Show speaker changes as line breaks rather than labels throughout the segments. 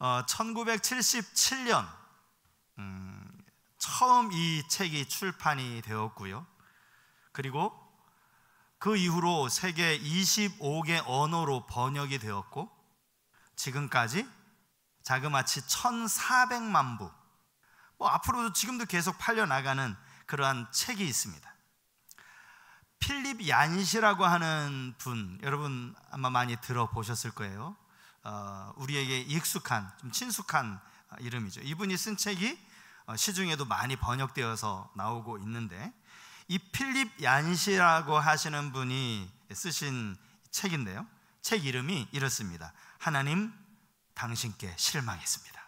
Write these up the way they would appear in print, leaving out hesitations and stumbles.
1977년 처음 이 책이 출판이 되었고요. 그리고 그 이후로 세계 25개 언어로 번역이 되었고, 지금까지 자그마치 1,400만 부, 앞으로도 지금도 계속 팔려나가는 그러한 책이 있습니다. 필립 얀시라고 하는 분, 여러분 아마 많이 들어보셨을 거예요. 우리에게 익숙한, 좀 친숙한 이름이죠. 이분이 쓴 책이 시중에도 많이 번역되어서 나오고 있는데, 이 필립 얀시라고 하시는 분이 쓰신 책인데요, 책 이름이 이렇습니다. 하나님, 당신께 실망했습니다.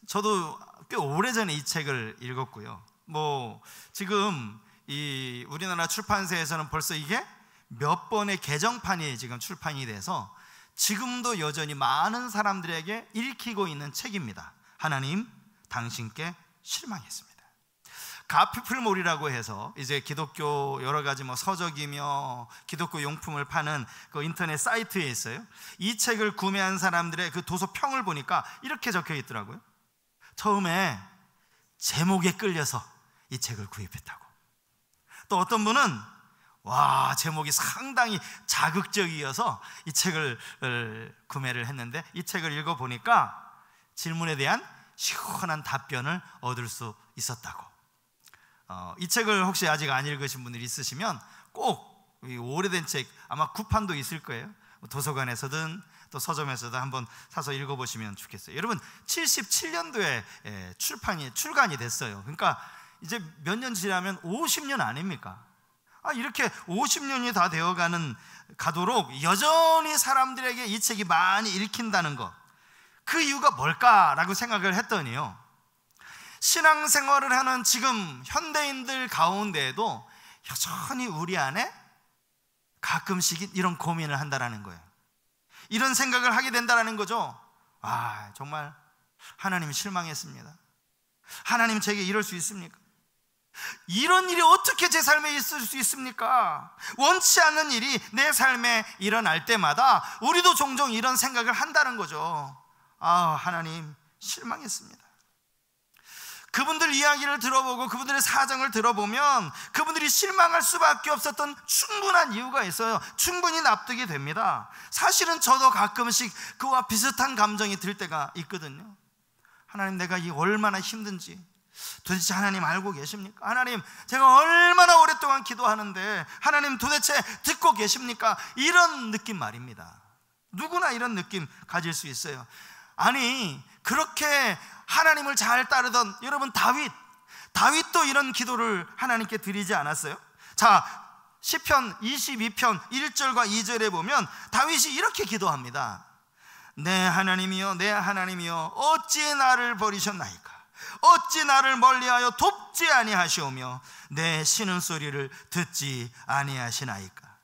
저도 꽤 오래전에 이 책을 읽었고요. 지금 이 우리나라 출판사에서는 벌써 이게 몇 번의 개정판이 지금 출판이 돼서 지금도 여전히 많은 사람들에게 읽히고 있는 책입니다. 하나님, 당신께 실망했습니다. 가피플몰이라고 해서 이제 기독교 여러 가지 서적이며 기독교 용품을 파는 그 인터넷 사이트에 있어요. 이 책을 구매한 사람들의 그 도서 평을 보니까 이렇게 적혀 있더라고요. 처음에 제목에 끌려서 이 책을 구입했다고. 또 어떤 분은 제목이 상당히 자극적이어서 이 책을 구매를 했는데, 이 책을 읽어보니까 질문에 대한 시원한 답변을 얻을 수 있었다고. 이 책을 혹시 아직 안 읽으신 분들이 있으시면 꼭, 이 오래된 책 아마 구판도 있을 거예요. 도서관에서든 또 서점에서도 한번 사서 읽어보시면 좋겠어요. 여러분, 77년도에 출간이 됐어요. 그러니까 이제 몇 년 지나면 50년 아닙니까? 이렇게 50년이 다 가도록 여전히 사람들에게 이 책이 많이 읽힌다는 것, 그 이유가 뭘까라고 생각을 했더니요, 신앙생활을 하는 지금 현대인들 가운데에도 여전히 우리 안에 가끔씩 이런 고민을 한다라는 거예요. 이런 생각을 하게 된다라는 거죠. 정말 하나님 실망했습니다. 하나님, 제게 이럴 수 있습니까? 이런 일이 어떻게 제 삶에 있을 수 있습니까? 원치 않는 일이 내 삶에 일어날 때마다 우리도 종종 이런 생각을 한다는 거죠. 하나님, 실망했습니다. 그분들 이야기를 들어보고 그분들의 사정을 들어보면 그분들이 실망할 수밖에 없었던 충분한 이유가 있어요. 충분히 납득이 됩니다. 사실은 저도 가끔씩 그와 비슷한 감정이 들 때가 있거든요. 하나님, 내가 이 얼마나 힘든지 도대체 하나님 알고 계십니까? 하나님, 제가 얼마나 오랫동안 기도하는데 하나님 도대체 듣고 계십니까? 이런 느낌 말입니다. 누구나 이런 느낌 가질 수 있어요. 그렇게 하나님을 잘 따르던 여러분, 다윗도 이런 기도를 하나님께 드리지 않았어요? 시편 22편 1절과 2절에 보면 다윗이 이렇게 기도합니다. 내 하나님이여, 내 하나님이여, 어찌 나를 버리셨나이까? 어찌 나를 멀리하여 돕지 아니하시오며 내 신음소리를 듣지 아니하시나이까?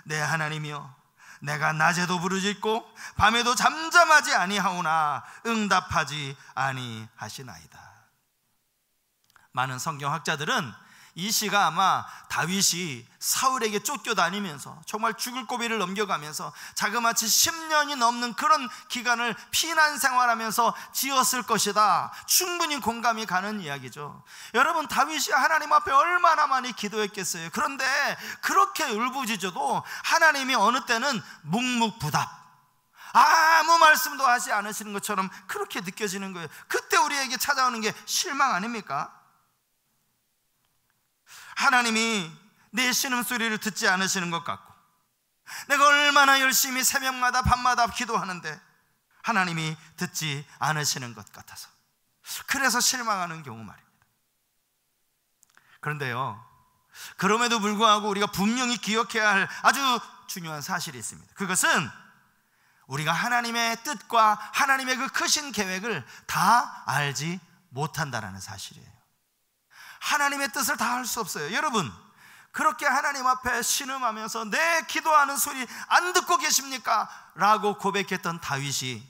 내 하나님이여, 내가 낮에도 부르짖고 밤에도 잠잠하지 아니하오나 응답하지 아니하시나이다. 많은 성경학자들은 이 시가 아마 다윗이 사울에게 쫓겨다니면서 정말 죽을 고비를 넘겨가면서 자그마치 10년이 넘는 그런 기간을 피난 생활하면서 지었을 것이다. 충분히 공감이 가는 이야기죠. 여러분, 다윗이 하나님 앞에 얼마나 많이 기도했겠어요. 그런데 그렇게 울부짖어도 하나님이 어느 때는 묵묵부답, 아무 말씀도 하지 않으시는 것처럼 그렇게 느껴지는 거예요. 그때 우리에게 찾아오는 게 실망 아닙니까? 하나님이 내 신음소리를 듣지 않으시는 것 같고, 내가 얼마나 열심히 새벽마다 밤마다 기도하는데 하나님이 듣지 않으시는 것 같아서, 그래서 실망하는 경우 말입니다. 그런데요, 그럼에도 불구하고 우리가 분명히 기억해야 할 아주 중요한 사실이 있습니다. 그것은 우리가 하나님의 뜻과 하나님의 그 크신 계획을 다 알지 못한다는 사실이에요. 하나님의 뜻을 다 알 수 없어요. 여러분, 그렇게 하나님 앞에 신음하면서 내 기도하는 소리 안 듣고 계십니까? 라고 고백했던 다윗이,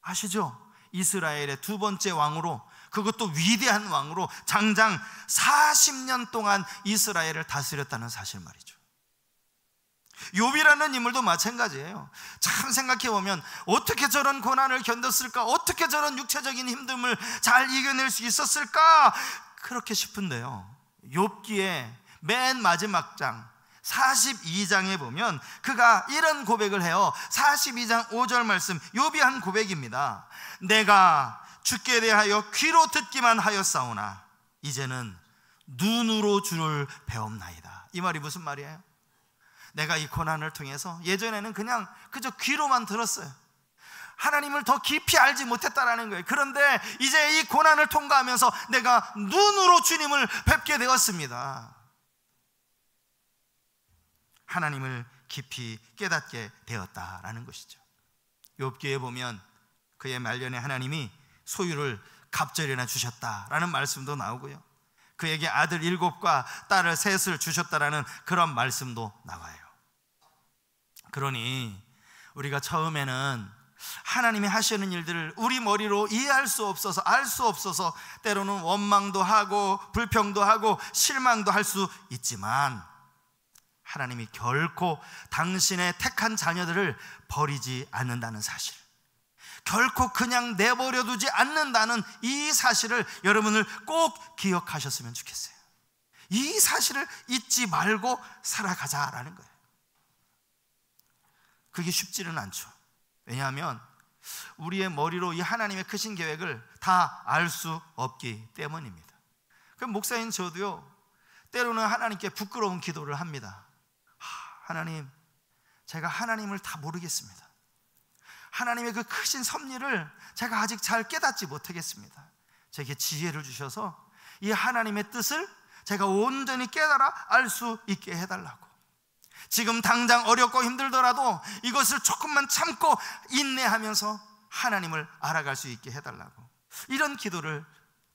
아시죠? 이스라엘의 두 번째 왕으로, 그것도 위대한 왕으로 장장 40년 동안 이스라엘을 다스렸다는 사실 말이죠. 욥이라는 인물도 마찬가지예요. 참 생각해보면 어떻게 저런 고난을 견뎠을까? 어떻게 저런 육체적인 힘듦을 잘 이겨낼 수 있었을까? 그렇게 싶은데요, 욥기의 맨 마지막 장 42장에 보면 그가 이런 고백을 해요. 42장 5절 말씀, 욥이 한 고백입니다. 내가 주께 대하여 귀로 듣기만 하였사오나 이제는 눈으로 주를 배웁나이다. 이 말이 무슨 말이에요? 내가 이 고난을 통해서 예전에는 그냥 그저 귀로만 들었어요. 하나님을 더 깊이 알지 못했다라는 거예요. 그런데 이제 이 고난을 통과하면서 내가 눈으로 주님을 뵙게 되었습니다. 하나님을 깊이 깨닫게 되었다라는 것이죠. 욥기에 보면 그의 말년에 하나님이 소유를 갑절이나 주셨다라는 말씀도 나오고요, 그에게 아들 7과 딸을 3을 주셨다라는 그런 말씀도 나와요. 그러니 우리가 처음에는 하나님이 하시는 일들을 우리 머리로 이해할 수 없어서, 알 수 없어서 때로는 원망도 하고 불평도 하고 실망도 할 수 있지만, 하나님이 결코 당신의 택한 자녀들을 버리지 않는다는 사실, 결코 그냥 내버려 두지 않는다는 이 사실을 여러분을 꼭 기억하셨으면 좋겠어요. 이 사실을 잊지 말고 살아가자라는 거예요. 그게 쉽지는 않죠. 왜냐하면 우리의 머리로 이 하나님의 크신 계획을 다 알 수 없기 때문입니다. 그럼 목사인 저도요, 때로는 하나님께 부끄러운 기도를 합니다. 하나님, 제가 하나님을 다 모르겠습니다. 하나님의 그 크신 섭리를 제가 아직 잘 깨닫지 못하겠습니다. 제게 지혜를 주셔서 이 하나님의 뜻을 제가 온전히 깨달아 알 수 있게 해달라고, 지금 당장 어렵고 힘들더라도 이것을 조금만 참고 인내하면서 하나님을 알아갈 수 있게 해달라고, 이런 기도를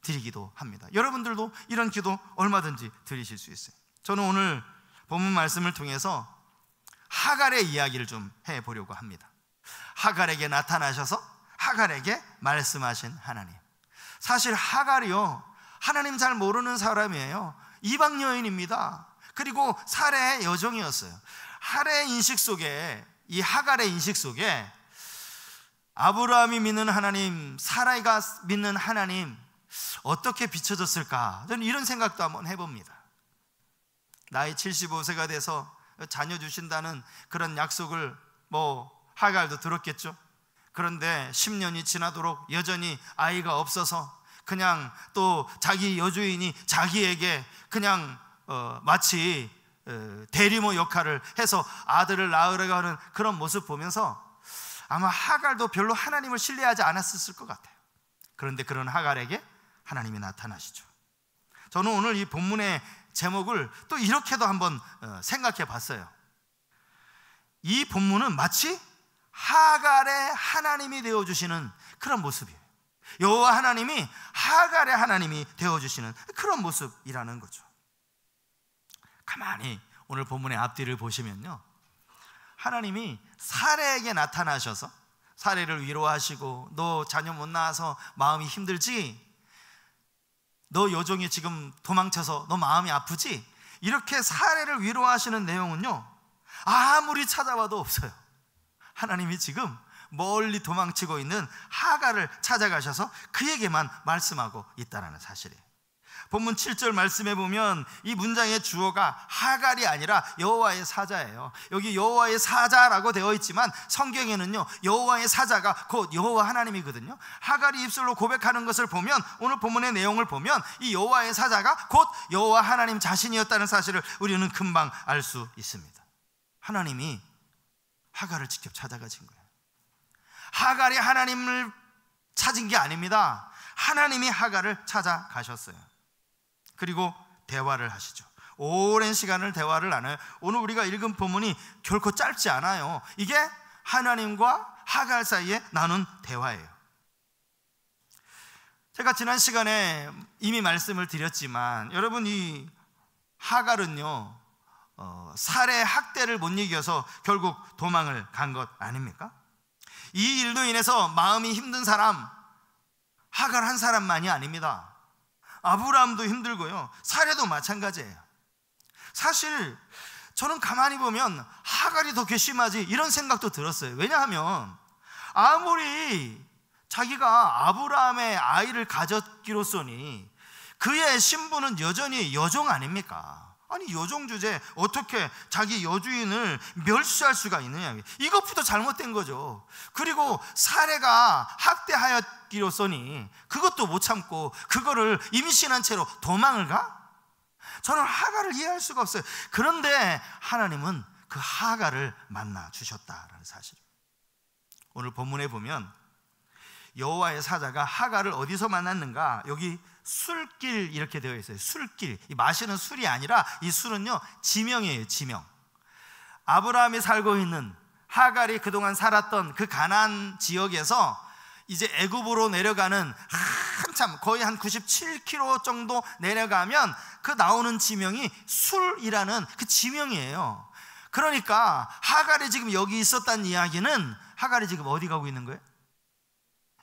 드리기도 합니다. 여러분들도 이런 기도 얼마든지 드리실 수 있어요. 저는 오늘 본문 말씀을 통해서 하갈의 이야기를 좀 해보려고 합니다. 하갈에게 나타나셔서 하갈에게 말씀하신 하나님. 사실 하갈이요, 하나님 잘 모르는 사람이에요. 이방 여인입니다. 그리고 사례의 여종이었어요. 하갈의 인식 속에, 이 하갈의 인식 속에 아브라함이 믿는 하나님, 사라이가 믿는 하나님 어떻게 비춰졌을까? 저는 이런 생각도 한번 해봅니다. 나이 75세가 돼서 자녀 주신다는 그런 약속을 하갈도 들었겠죠. 그런데 10년이 지나도록 여전히 아이가 없어서 그냥 또 자기 여주인이 자기에게 그냥 마치 대리모 역할을 해서 아들을 낳으려고 하는 그런 모습 보면서 아마 하갈도 별로 하나님을 신뢰하지 않았을 것 같아요. 그런데 그런 하갈에게 하나님이 나타나시죠. 저는 오늘 이 본문의 제목을 또 이렇게도 한번 생각해 봤어요. 이 본문은 마치 하갈의 하나님이 되어주시는 그런 모습이에요. 여호와 하나님이 하갈의 하나님이 되어주시는 그런 모습이라는 거죠. 가만히 오늘 본문의 앞뒤를 보시면요, 하나님이 사례에게 나타나셔서 사례를 위로하시고, 너 자녀 못 낳아서 마음이 힘들지? 너 여종이 지금 도망쳐서 너 마음이 아프지? 이렇게 사례를 위로하시는 내용은요, 아무리 찾아봐도 없어요. 하나님이 지금 멀리 도망치고 있는 하갈을 찾아가셔서 그에게만 말씀하고 있다는 사실이에요. 본문 7절 말씀해 보면 이 문장의 주어가 하갈이 아니라 여호와의 사자예요. 여기 여호와의 사자라고 되어 있지만 성경에는요, 여호와의 사자가 곧 여호와 하나님이거든요. 하갈이 입술로 고백하는 것을 보면, 오늘 본문의 내용을 보면 이 여호와의 사자가 곧 여호와 하나님 자신이었다는 사실을 우리는 금방 알 수 있습니다. 하나님이 하갈을 직접 찾아가신 거예요. 하갈이 하나님을 찾은 게 아닙니다. 하나님이 하갈을 찾아가셨어요. 그리고 대화를 하시죠. 오랜 시간을 대화를 나눠요. 오늘 우리가 읽은 본문이 결코 짧지 않아요. 이게 하나님과 하갈 사이에 나눈 대화예요. 제가 지난 시간에 이미 말씀을 드렸지만, 여러분, 이 하갈은요, 살해 학대를 못 이겨서 결국 도망을 간 것 아닙니까? 이 일로 인해서 마음이 힘든 사람, 하갈 한 사람만이 아닙니다. 아브라함도 힘들고요, 사례도 마찬가지예요. 사실 저는 가만히 보면 하갈이 더 괘씸하지 이런 생각도 들었어요. 왜냐하면 아무리 자기가 아브라함의 아이를 가졌기로서니 그의 신분은 여전히 여종 아닙니까? 아니 여종 주제에 어떻게 자기 여주인을 멸시할 수가 있느냐, 이것부터 잘못된 거죠. 그리고 사례가 학대하였기로서니 그것도 못 참고 그거를 임신한 채로 도망을 가? 저는 하갈을 이해할 수가 없어요. 그런데 하나님은 그 하갈을 만나 주셨다라는 사실. 오늘 본문에 보면 여호와의 사자가 하갈을 어디서 만났는가? 여기 술길 이렇게 되어 있어요. 술길. 이 마시는 술이 아니라 이 술은요 지명이에요. 지명. 아브라함이 살고 있는, 하갈이 그동안 살았던 그 가나안 지역에서 이제 애굽으로 내려가는 한참 거의 한 97km 정도 내려가면 그 나오는 지명이 술이라는 그 지명이에요. 그러니까 하갈이 지금 여기 있었다는 이야기는 하갈이 지금 어디 가고 있는 거예요?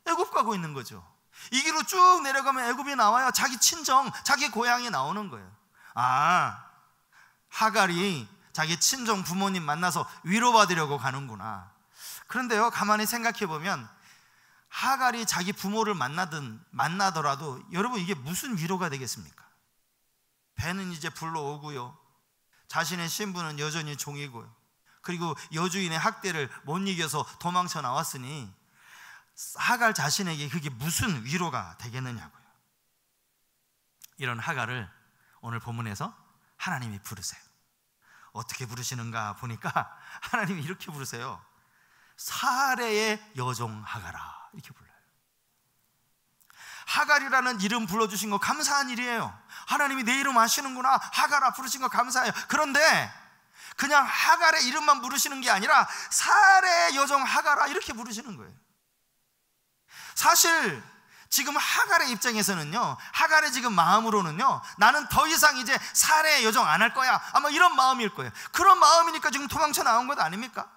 애굽 가고 있는 거죠. 이 길로 쭉 내려가면 애굽이 나와요. 자기 친정, 자기 고향이 나오는 거예요. 아, 하갈이 자기 친정 부모님 만나서 위로받으려고 가는구나. 그런데요, 가만히 생각해 보면 하갈이 자기 부모를 만나더라도 여러분 이게 무슨 위로가 되겠습니까? 배는 이제 불러오고요, 자신의 신분은 여전히 종이고요, 그리고 여주인의 학대를 못 이겨서 도망쳐 나왔으니 하갈 자신에게 그게 무슨 위로가 되겠느냐고요. 이런 하갈을 오늘 본문에서 하나님이 부르세요. 어떻게 부르시는가 보니까 하나님이 이렇게 부르세요. 사레의 여종 하갈아, 이렇게 불러요. 하갈이라는 이름 불러주신 거 감사한 일이에요. 하나님이 내 이름 아시는구나, 하갈아 부르신 거 감사해요. 그런데 그냥 하갈의 이름만 부르시는 게 아니라 사레의 여종 하갈아 이렇게 부르시는 거예요. 사실 지금 하갈의 입장에서는요, 하갈의 지금 마음으로는요, 나는 더 이상 이제 사레의 여종 안 할 거야, 아마 이런 마음일 거예요. 그런 마음이니까 지금 도망쳐 나온 것 아닙니까?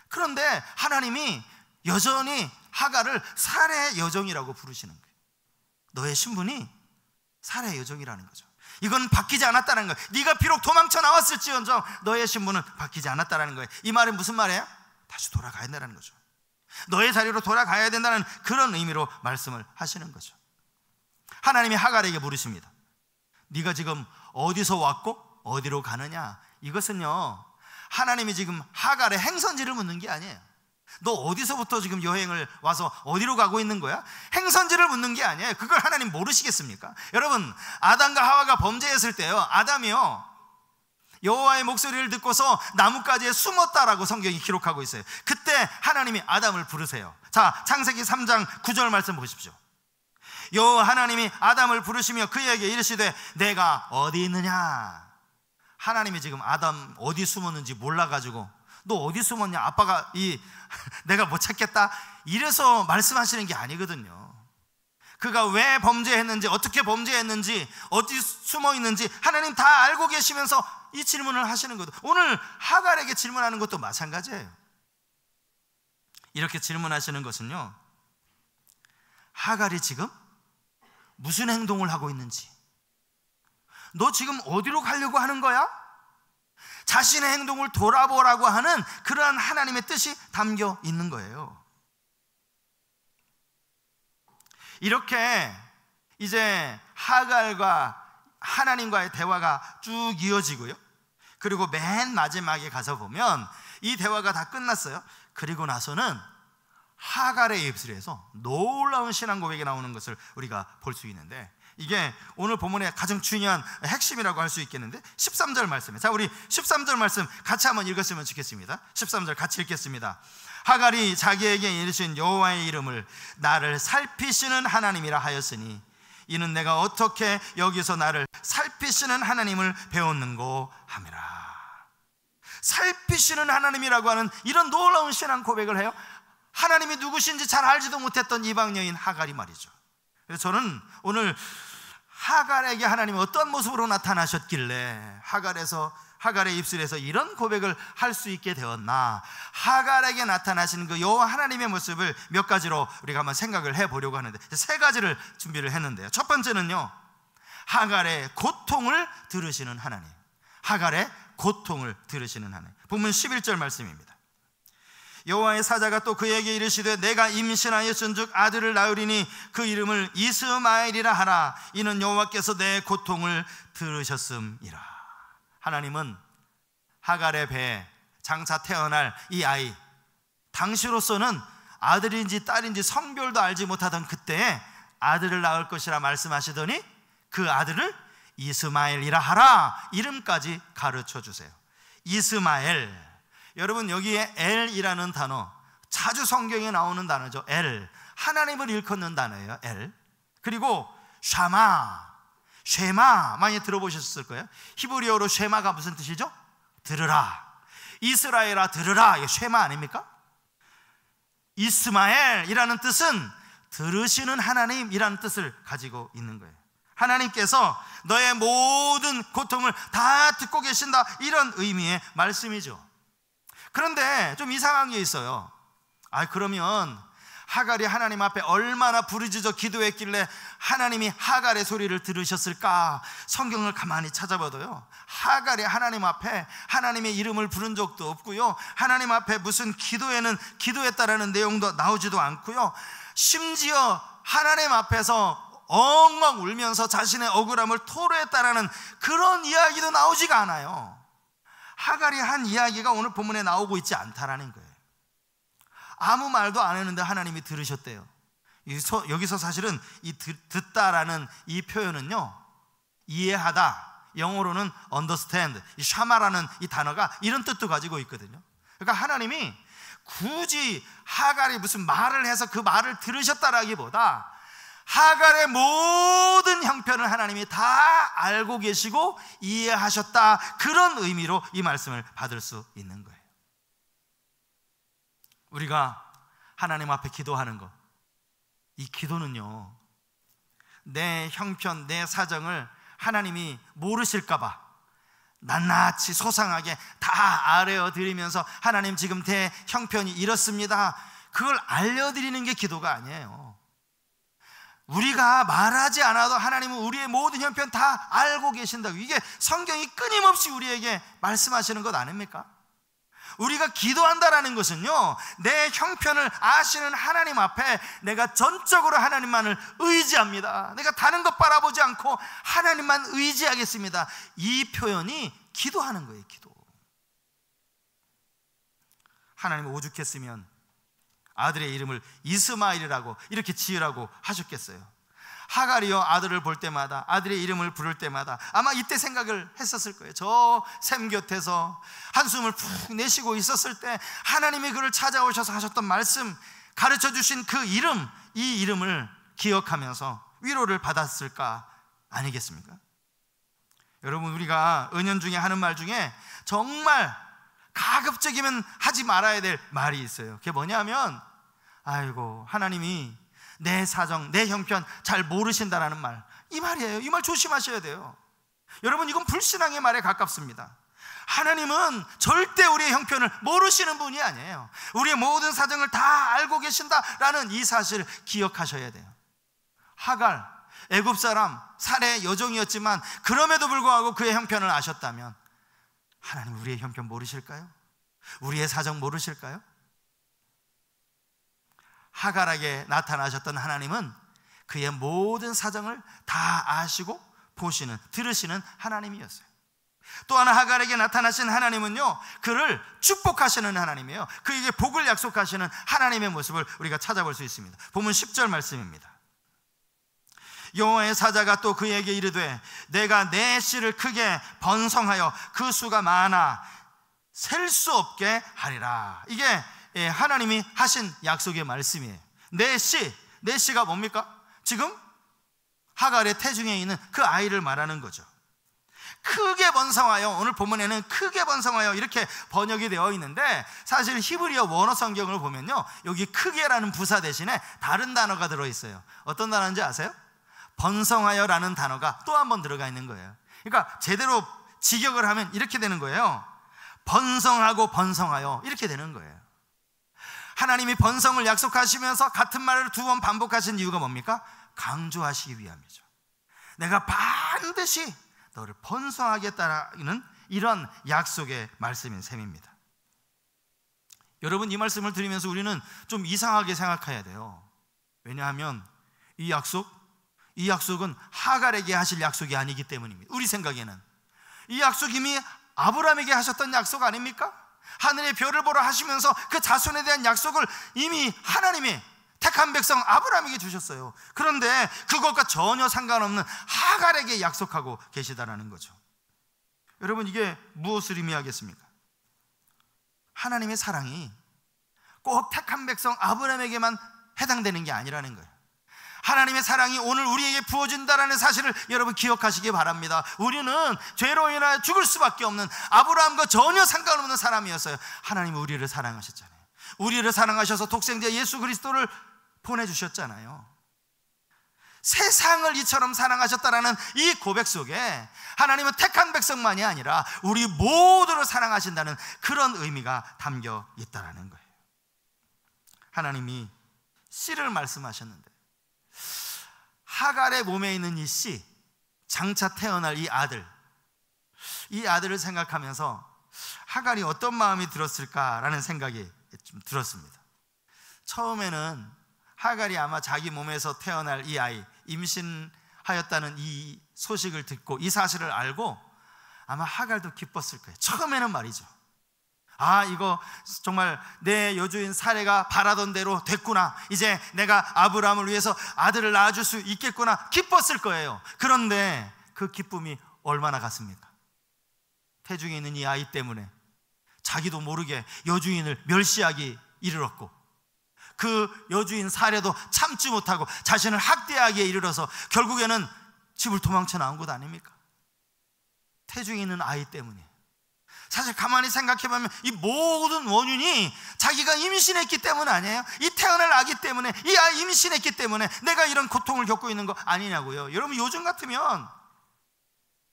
그런데 하나님이 여전히 하갈을 사레의 여종이라고 부르시는 거예요. 너의 신분이 사레의 여종이라는 거죠. 이건 바뀌지 않았다는 거예요. 네가 비록 도망쳐 나왔을지언정 너의 신분은 바뀌지 않았다는 거예요. 이 말은 무슨 말이에요? 다시 돌아가야 된다는 거죠. 너의 자리로 돌아가야 된다는 그런 의미로 말씀을 하시는 거죠. 하나님이 하갈에게 물으십니다. 네가 지금 어디서 왔고 어디로 가느냐? 이것은요, 하나님이 지금 하갈의 행선지를 묻는 게 아니에요. 너 어디서부터 지금 여행을 와서 어디로 가고 있는 거야? 행선지를 묻는 게 아니에요. 그걸 하나님 모르시겠습니까? 여러분, 아담과 하와가 범죄했을 때요, 아담이요 여호와의 목소리를 듣고서 나뭇가지에 숨었다라고 성경이 기록하고 있어요. 그때 하나님이 아담을 부르세요. 자, 창세기 3장 9절 말씀 보십시오. 여호와 하나님이 아담을 부르시며 그에게 이르시되 내가 어디 있느냐? 하나님이 지금 아담 어디 숨었는지 몰라가지고 너 어디 숨었냐? 아빠가 내가 못 찾겠다 이래서 말씀하시는 게 아니거든요. 그가 왜 범죄했는지, 어떻게 범죄했는지, 어디 숨어 있는지 하나님 다 알고 계시면서 이 질문을 하시는 거죠. 오늘 하갈에게 질문하는 것도 마찬가지예요. 이렇게 질문하시는 것은요, 하갈이 지금 무슨 행동을 하고 있는지, 너 지금 어디로 가려고 하는 거야? 자신의 행동을 돌아보라고 하는 그러한 하나님의 뜻이 담겨 있는 거예요. 이렇게 이제 하갈과 하나님과의 대화가 쭉 이어지고요, 그리고 맨 마지막에 가서 보면 이 대화가 다 끝났어요. 그리고 나서는 하갈의 입술에서 놀라운 신앙 고백이 나오는 것을 우리가 볼 수 있는데, 이게 오늘 본문의 가장 중요한 핵심이라고 할 수 있겠는데 13절 말씀이에요. 자, 우리 13절 말씀 같이 한번 읽었으면 좋겠습니다. 13절 같이 읽겠습니다. 하갈이 자기에게 이르신 여호와의 이름을 나를 살피시는 하나님이라 하였으니 이는 내가 어떻게 여기서 나를 살피시는 하나님을 배웠는고 함이라. 살피시는 하나님이라고 하는 이런 놀라운 신앙 고백을 해요. 하나님이 누구신지 잘 알지도 못했던 이방 여인 하갈이 말이죠. 그래서 저는 오늘 하갈에게 하나님이 어떤 모습으로 나타나셨길래 하갈의 입술에서 이런 고백을 할 수 있게 되었나, 하갈에게 나타나시는 그 여호와 하나님의 모습을 몇 가지로 우리가 한번 생각을 해보려고 하는데, 세 가지를 준비를 했는데요. 첫 번째는요, 하갈의 고통을 들으시는 하나님. 하갈의 고통을 들으시는 하나님. 본문 11절 말씀입니다. 여호와의 사자가 또 그에게 이르시되 내가 임신하였은즉 아들을 낳으리니 그 이름을 이스마엘이라 하라. 이는 여호와께서 내 고통을 들으셨음이라. 하나님은 하갈의 배에 장차 태어날 이 아이, 당시로서는 아들인지 딸인지 성별도 알지 못하던 그때에 아들을 낳을 것이라 말씀하시더니 그 아들을 이스마엘이라 하라. 이름까지 가르쳐 주세요. 이스마엘. 여러분, 여기에 엘이라는 단어 자주 성경에 나오는 단어죠. 엘, 하나님을 일컫는 단어예요. 엘. 그리고 쉐마 많이 들어보셨을 거예요. 히브리어로 쉐마가 무슨 뜻이죠? 들으라. 이스라엘아 들으라. 이게 쉐마 아닙니까? 이스마엘이라는 뜻은 들으시는 하나님이라는 뜻을 가지고 있는 거예요. 하나님께서 너의 모든 고통을 다 듣고 계신다, 이런 의미의 말씀이죠. 그런데 좀 이상한 게 있어요. 그러면 하갈이 하나님 앞에 얼마나 부르짖어 기도했길래 하나님이 하갈의 소리를 들으셨을까? 성경을 가만히 찾아봐도요, 하갈이 하나님 앞에 하나님의 이름을 부른 적도 없고요, 하나님 앞에 무슨 기도에는 기도했다라는 내용도 나오지도 않고요, 심지어 하나님 앞에서 엉엉 울면서 자신의 억울함을 토로했다라는 그런 이야기도 나오지가 않아요. 하갈이 한 이야기가 오늘 본문에 나오고 있지 않다라는 거예요. 아무 말도 안 했는데 하나님이 들으셨대요. 여기서 사실은 이 듣다라는 이 표현은요, 이해하다, 영어로는 understand, 이 샤마라는 이 단어가 이런 뜻도 가지고 있거든요. 그러니까 하나님이 굳이 하갈이 무슨 말을 해서 그 말을 들으셨다라기보다 하갈의 모든 형편을 하나님이 다 알고 계시고 이해하셨다, 그런 의미로 이 말씀을 받을 수 있는 거예요. 우리가 하나님 앞에 기도하는 것, 이 기도는요, 내 형편, 내 사정을 하나님이 모르실까 봐 낱낱이 소상하게 다 아뢰어드리면서 하나님 지금 내 형편이 이렇습니다, 그걸 알려드리는 게 기도가 아니에요. 우리가 말하지 않아도 하나님은 우리의 모든 형편 다 알고 계신다고, 이게 성경이 끊임없이 우리에게 말씀하시는 것 아닙니까? 우리가 기도한다라는 것은요, 내 형편을 아시는 하나님 앞에 내가 전적으로 하나님만을 의지합니다, 내가 다른 것 바라보지 않고 하나님만 의지하겠습니다, 이 표현이 기도하는 거예요. 기도. 하나님 오죽했으면 아들의 이름을 이스마엘이라고 이렇게 지으라고 하셨겠어요. 하갈이요, 아들을 볼 때마다, 아들의 이름을 부를 때마다 아마 이때 생각을 했었을 거예요. 저 샘 곁에서 한숨을 푹 내쉬고 있었을 때 하나님이 그를 찾아오셔서 하셨던 말씀, 가르쳐 주신 그 이름, 이 이름을 기억하면서 위로를 받았을까 아니겠습니까? 여러분, 우리가 은연중에 하는 말 중에 정말 가급적이면 하지 말아야 될 말이 있어요. 그게 뭐냐면, 아이고, 하나님이 내 사정, 내 형편 잘 모르신다라는 말, 이 말이에요. 이 말 조심하셔야 돼요. 여러분, 이건 불신앙의 말에 가깝습니다. 하나님은 절대 우리의 형편을 모르시는 분이 아니에요. 우리의 모든 사정을 다 알고 계신다라는 이 사실을 기억하셔야 돼요. 하갈, 애굽 사람, 살의 여종이었지만 그럼에도 불구하고 그의 형편을 아셨다면 하나님 우리의 형편 모르실까요? 우리의 사정 모르실까요? 하갈에게 나타나셨던 하나님은 그의 모든 사정을 다 아시고 보시는, 들으시는 하나님이었어요. 또 하나 하갈에게 나타나신 하나님은요, 그를 축복하시는 하나님이에요. 그에게 복을 약속하시는 하나님의 모습을 우리가 찾아볼 수 있습니다. 본문 10절 말씀입니다. 여호와의 사자가 또 그에게 이르되 내가 내 씨를 크게 번성하여 그 수가 많아 셀 수 없게 하리라. 이게 하나님이 하신 약속의 말씀이에요. 내 씨가 뭡니까? 지금 하갈의 태중에 있는 그 아이를 말하는 거죠. 크게 번성하여, 오늘 본문에는 크게 번성하여 이렇게 번역이 되어 있는데, 사실 히브리어 원어 성경을 보면요, 여기 크게라는 부사 대신에 다른 단어가 들어있어요. 어떤 단어인지 아세요? 번성하여라는 단어가 또 한 번 들어가 있는 거예요. 그러니까 제대로 직역을 하면 이렇게 되는 거예요. 번성하고 번성하여, 이렇게 되는 거예요. 하나님이 번성을 약속하시면서 같은 말을 두 번 반복하신 이유가 뭡니까? 강조하시기 위함이죠. 내가 반드시 너를 번성하겠다는 이런 약속의 말씀인 셈입니다. 여러분, 이 말씀을 드리면서 우리는 좀 이상하게 생각해야 돼요. 왜냐하면 이 약속은 하갈에게 하실 약속이 아니기 때문입니다. 우리 생각에는 이 약속 이미 아브라함에게 하셨던 약속 아닙니까? 하늘의 별을 보러 하시면서 그 자손에 대한 약속을 이미 하나님이 택한 백성 아브라함에게 주셨어요. 그런데 그것과 전혀 상관없는 하갈에게 약속하고 계시다라는 거죠. 여러분, 이게 무엇을 의미하겠습니까? 하나님의 사랑이 꼭 택한 백성 아브라함에게만 해당되는 게 아니라는 거예요. 하나님의 사랑이 오늘 우리에게 부어진다라는 사실을 여러분 기억하시기 바랍니다. 우리는 죄로 인하여 죽을 수밖에 없는 아브라함과 전혀 상관없는 사람이었어요. 하나님은 우리를 사랑하셨잖아요. 우리를 사랑하셔서 독생자 예수 그리스도를 보내주셨잖아요. 세상을 이처럼 사랑하셨다라는 이 고백 속에 하나님은 택한 백성만이 아니라 우리 모두를 사랑하신다는 그런 의미가 담겨 있다라는 거예요. 하나님이 씨를 말씀하셨는데 하갈의 몸에 있는 이 씨, 장차 태어날 이 아들을 생각하면서 하갈이 어떤 마음이 들었을까라는 생각이 좀 들었습니다. 처음에는 하갈이 아마 자기 몸에서 태어날 이 아이, 임신하였다는 이 소식을 듣고 이 사실을 알고 아마 하갈도 기뻤을 거예요. 처음에는 말이죠. 아, 이거 정말 내 여주인 사레가 바라던 대로 됐구나. 이제 내가 아브라함을 위해서 아들을 낳아줄 수 있겠구나. 기뻤을 거예요. 그런데 그 기쁨이 얼마나 갔습니까? 태중에 있는 이 아이 때문에 자기도 모르게 여주인을 멸시하기 이르렀고, 그 여주인 사레도 참지 못하고 자신을 학대하기에 이르러서 결국에는 집을 도망쳐 나온 것 아닙니까? 태중에 있는 아이 때문에. 사실 가만히 생각해보면 이 모든 원인이 자기가 임신했기 때문 아니에요? 이 태어날 아기 때문에, 이 아이 임신했기 때문에 내가 이런 고통을 겪고 있는 거 아니냐고요. 여러분, 요즘 같으면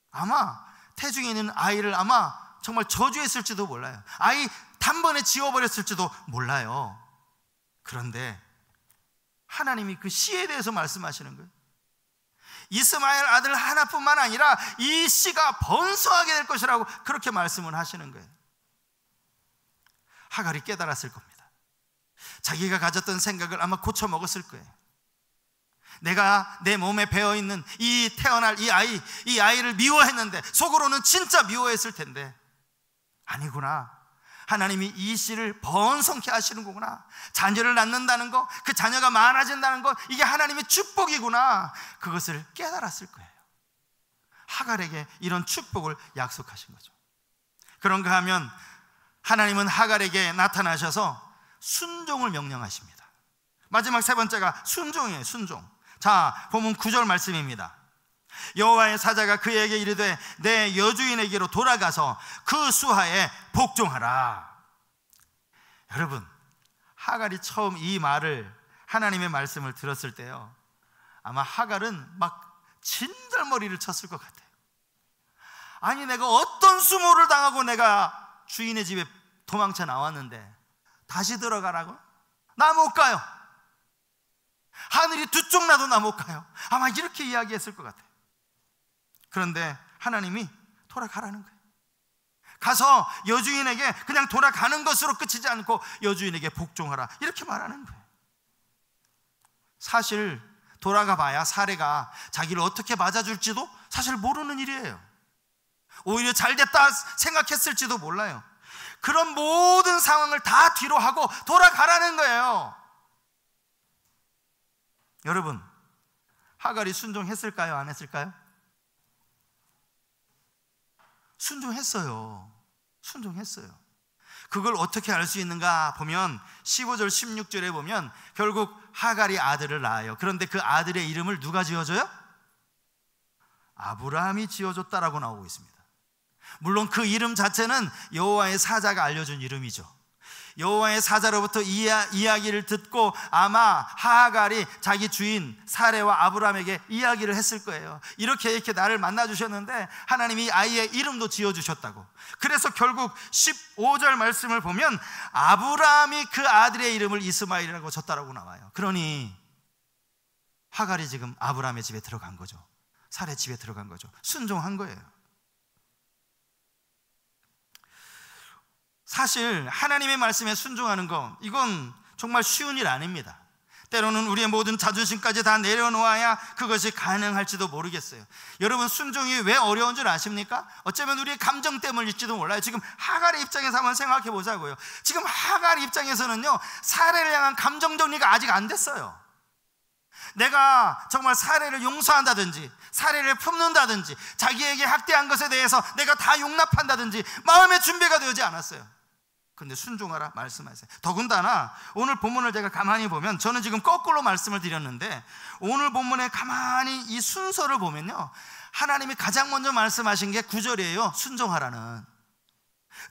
아마 태중에 있는 아이를 아마 정말 저주했을지도 몰라요. 아이 단번에 지워버렸을지도 몰라요. 그런데 하나님이 그 씨에 대해서 말씀하시는 거예요. 이스마엘 아들 하나뿐만 아니라 이 씨가 번성하게 될 것이라고 그렇게 말씀을 하시는 거예요. 하갈이 깨달았을 겁니다. 자기가 가졌던 생각을 아마 고쳐 먹었을 거예요. 내가 내 몸에 배어있는 이 태어날 이 아이를 미워했는데 속으로는 진짜 미워했을 텐데, 아니구나, 하나님이 이 씨를 번성케 하시는 거구나, 자녀를 낳는다는 거, 그 자녀가 많아진다는 거, 이게 하나님의 축복이구나, 그것을 깨달았을 거예요. 하갈에게 이런 축복을 약속하신 거죠. 그런가 하면 하나님은 하갈에게 나타나셔서 순종을 명령하십니다. 마지막 세 번째가 순종이에요. 순종. 자, 본문 9절 말씀입니다. 여호와의 사자가 그에게 이르되 내 여주인에게로 돌아가서 그 수하에 복종하라. 여러분, 하갈이 처음 이 말을, 하나님의 말씀을 들었을 때요, 아마 하갈은 막 진달머리를 쳤을 것 같아요. 아니, 내가 어떤 수모를 당하고 내가 주인의 집에 도망쳐 나왔는데 다시 들어가라고? 나 못 가요. 하늘이 두 쪽 나도 나 못 가요. 아마 이렇게 이야기했을 것 같아요. 그런데 하나님이 돌아가라는 거예요. 가서 여주인에게 그냥 돌아가는 것으로 끝이지 않고 여주인에게 복종하라, 이렇게 말하는 거예요. 사실 돌아가 봐야 사례가 자기를 어떻게 맞아줄지도 사실 모르는 일이에요. 오히려 잘됐다 생각했을지도 몰라요. 그런 모든 상황을 다 뒤로 하고 돌아가라는 거예요. 여러분, 하갈이 순종했을까요? 안 했을까요? 순종했어요. 순종했어요. 그걸 어떻게 알 수 있는가 보면 15절 16절에 보면 결국 하갈이 아들을 낳아요. 그런데 그 아들의 이름을 누가 지어줘요? 아브라함이 지어줬다라고 나오고 있습니다. 물론 그 이름 자체는 여호와의 사자가 알려준 이름이죠. 여호와의 사자로부터 이야기를 듣고 아마 하갈이 자기 주인 사레와 아브라함에게 이야기를 했을 거예요. 이렇게 나를 만나주셨는데 하나님이 아이의 이름도 지어주셨다고. 그래서 결국 15절 말씀을 보면 아브라함이 그 아들의 이름을 이스마엘이라고 줬다라고 나와요. 그러니 하갈이 지금 아브라함의 집에 들어간 거죠. 사레 집에 들어간 거죠. 순종한 거예요. 사실 하나님의 말씀에 순종하는 거, 이건 정말 쉬운 일 아닙니다. 때로는 우리의 모든 자존심까지 다 내려놓아야 그것이 가능할지도 모르겠어요. 여러분, 순종이 왜 어려운 줄 아십니까? 어쩌면 우리의 감정 때문일지도 몰라요. 지금 하갈의 입장에서 한번 생각해 보자고요. 지금 하갈의 입장에서는요, 사례를 향한 감정 정리가 아직 안 됐어요. 내가 정말 사례를 용서한다든지, 사례를 품는다든지, 자기에게 학대한 것에 대해서 내가 다 용납한다든지 마음의 준비가 되지 않았어요. 근데 순종하라 말씀하세요. 더군다나 오늘 본문을 제가 가만히 보면, 저는 지금 거꾸로 말씀을 드렸는데 오늘 본문에 가만히 이 순서를 보면요, 하나님이 가장 먼저 말씀하신 게 9절이에요. 순종하라는.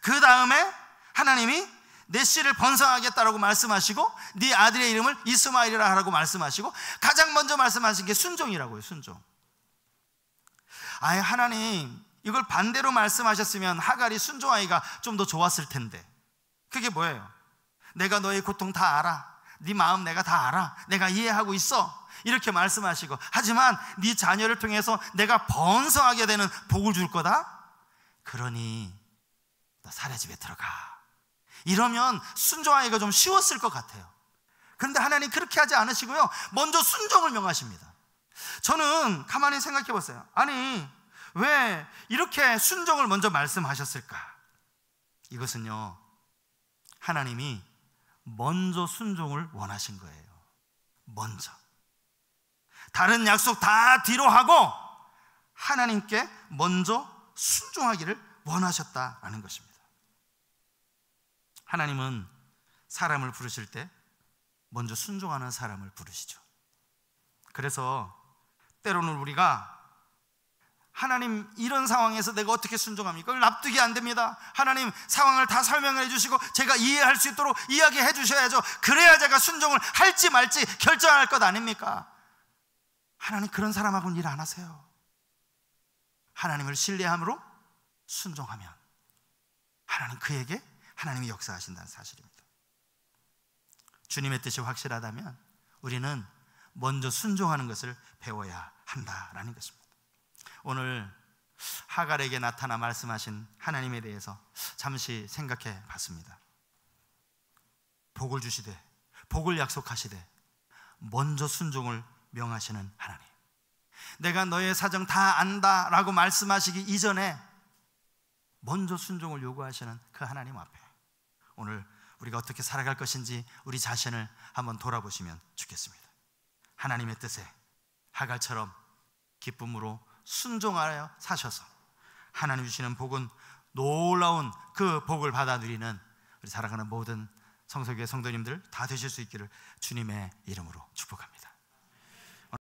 그 다음에 하나님이 내 씨를 번성하겠다라고 말씀하시고 네 아들의 이름을 이스마엘이라 하라고 말씀하시고, 가장 먼저 말씀하신 게 순종이라고요. 순종. 아예 하나님, 이걸 반대로 말씀하셨으면 하갈이 순종하기가 좀 더 좋았을 텐데. 그게 뭐예요? 내가 너의 고통 다 알아, 네 마음 내가 다 알아, 내가 이해하고 있어, 이렇게 말씀하시고, 하지만 네 자녀를 통해서 내가 번성하게 되는 복을 줄 거다. 그러니 너 사례집에 들어가. 이러면 순종하기가 좀 쉬웠을 것 같아요. 그런데 하나님 그렇게 하지 않으시고요, 먼저 순종을 명하십니다. 저는 가만히 생각해 보세요. 아니, 왜 이렇게 순종을 먼저 말씀하셨을까? 이것은요, 하나님이 먼저 순종을 원하신 거예요. 먼저. 다른 약속 다 뒤로 하고 하나님께 먼저 순종하기를 원하셨다라는 것입니다. 하나님은 사람을 부르실 때 먼저 순종하는 사람을 부르시죠. 그래서 때로는 우리가 하나님, 이런 상황에서 내가 어떻게 순종합니까? 그걸 납득이 안 됩니다. 하나님, 상황을 다 설명을 해주시고 제가 이해할 수 있도록 이야기해 주셔야죠. 그래야 제가 순종을 할지 말지 결정할 것 아닙니까? 하나님 그런 사람하고는 일 안 하세요. 하나님을 신뢰함으로 순종하면 하나님, 그에게 하나님이 역사하신다는 사실입니다. 주님의 뜻이 확실하다면 우리는 먼저 순종하는 것을 배워야 한다라는 것입니다. 오늘 하갈에게 나타나 말씀하신 하나님에 대해서 잠시 생각해 봤습니다. 복을 주시되, 복을 약속하시되, 먼저 순종을 명하시는 하나님. 내가 너의 사정 다 안다 라고 말씀하시기 이전에 먼저 순종을 요구하시는 그 하나님 앞에 오늘 우리가 어떻게 살아갈 것인지 우리 자신을 한번 돌아보시면 좋겠습니다. 하나님의 뜻에 하갈처럼 기쁨으로 순종하여 사셔서 하나님 주시는 복은 놀라운 그 복을 받아 누리는 우리 살아가는 모든 성서교회 성도님들 다 되실 수 있기를 주님의 이름으로 축복합니다.